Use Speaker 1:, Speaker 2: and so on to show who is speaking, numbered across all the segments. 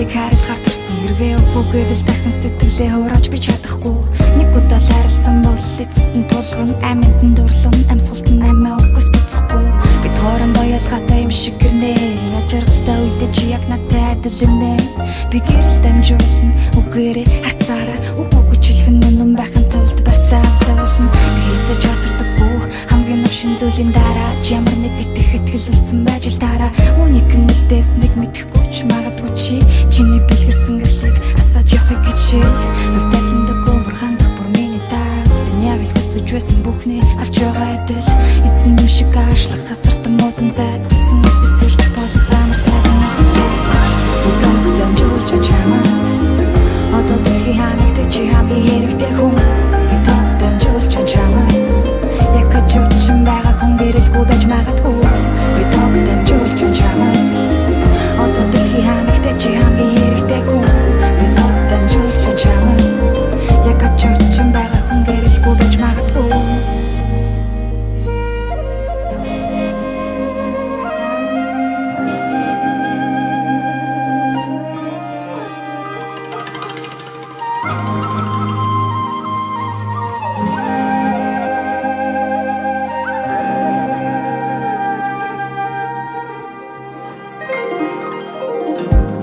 Speaker 1: Амьдралыг харилцахаар төрсөн хэрвээ үгүй гэвэл дахин сэтгэлээ хурааж би чадахгүй. Нэг удаа хайрлсан бол эцэст нь тулгын амьд нь дурлан амьсгалт нь амиа өгөхөс бицэхгүй. Бид хоорондоо ялгаатай юм шиг гэрнэ. Ячаргалтай үедээ чи яг надтай адил нэ. Би гэрэл дамжуулна үгээрээ хацаараа үгүй жилхэн нүн байхын тулд барьцаалтай болно. Би хэзээ ч осордоггүй хамгийн новшин зүйлийн дараа ч ямар нэг итгэл үлдсэн байж л дараа. Үнийг хэлдээс нэг мэдэхгүй ч магадгүй чиний бэлгэлсэн гэрлийг асааж явахыг гэж хөвдөлөндөгөө бурхандах бүр миний тал яг л хүсэж байсан бүхний авч байгаа адил эзэн юм шиг аашлах хасартан модон зайд гэсэн үдсэрч болох амар тайван үтэнг дамжуулж чамаа одоо дэлхий ханагт чи хамгийн хэрэгтэй хүн үтэнг дамжуулж чамаа яг ч байгаа хүн гэрэлгүй байж магадгүй үтэнг дамжуулж чамаа одоо дэлхий ханагт чи хамгийн хэрэгтэй хүн үтэнг дамжуулж чамаа яг ч байгаа хүн гэрэлгүй байж магадгүй.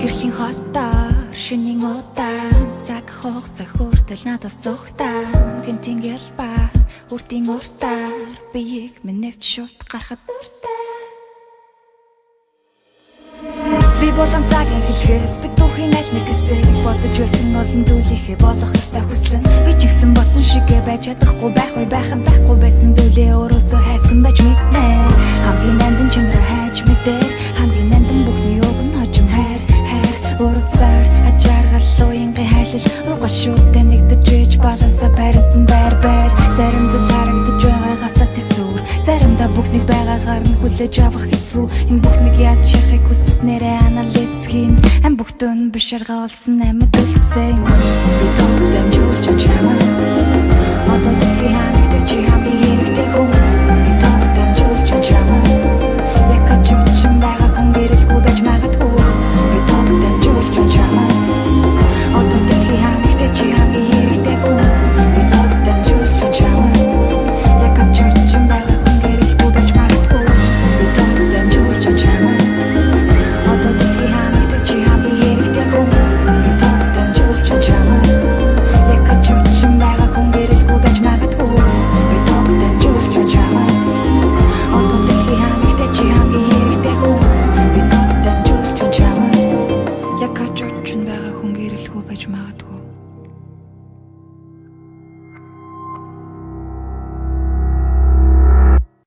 Speaker 1: Гэрлийн хотоор шөнийн удаан цаг хугацаа хүртэл надаас зүгтэн гинтийн гэлба үртийн уртаар биеийг миневч шууд гарахад дуртай. Би болон цагийн хэлхээс бид түүхийн аль нэг хэсэг бодож байсан олон зүйлийнхээ болох ёстой хүслэн би ч ихсэн боцсон шигээ байж чадахгүй байх үе байхын байхгүй байсан зүйлээ өөрөөсөө хайсан байж мэднэ. Хамгийн нандин чанараа хайж мэдээ хамгийн нандин бүхний уг нь хожим хайр урцаар ажааргал уянгийн хайлал угашуутай нэгдэж ээж баланса баримт нь байр зарим зүйл харагдаж байгаагасаа тэсвэр заримдаа бүхнийг байгаагаар нь хүлээж авах хэцүү энэ бүхнийг яаж шарахыг хүснээрээ анализ хийн ам бүхтэн биш арга олсон амьд үлдсэн би тонг дамжуулж чамаа одоо дэлхий ханагт чи хамгийн хэрэгтэй хүн би тонг дамжуулж чамаа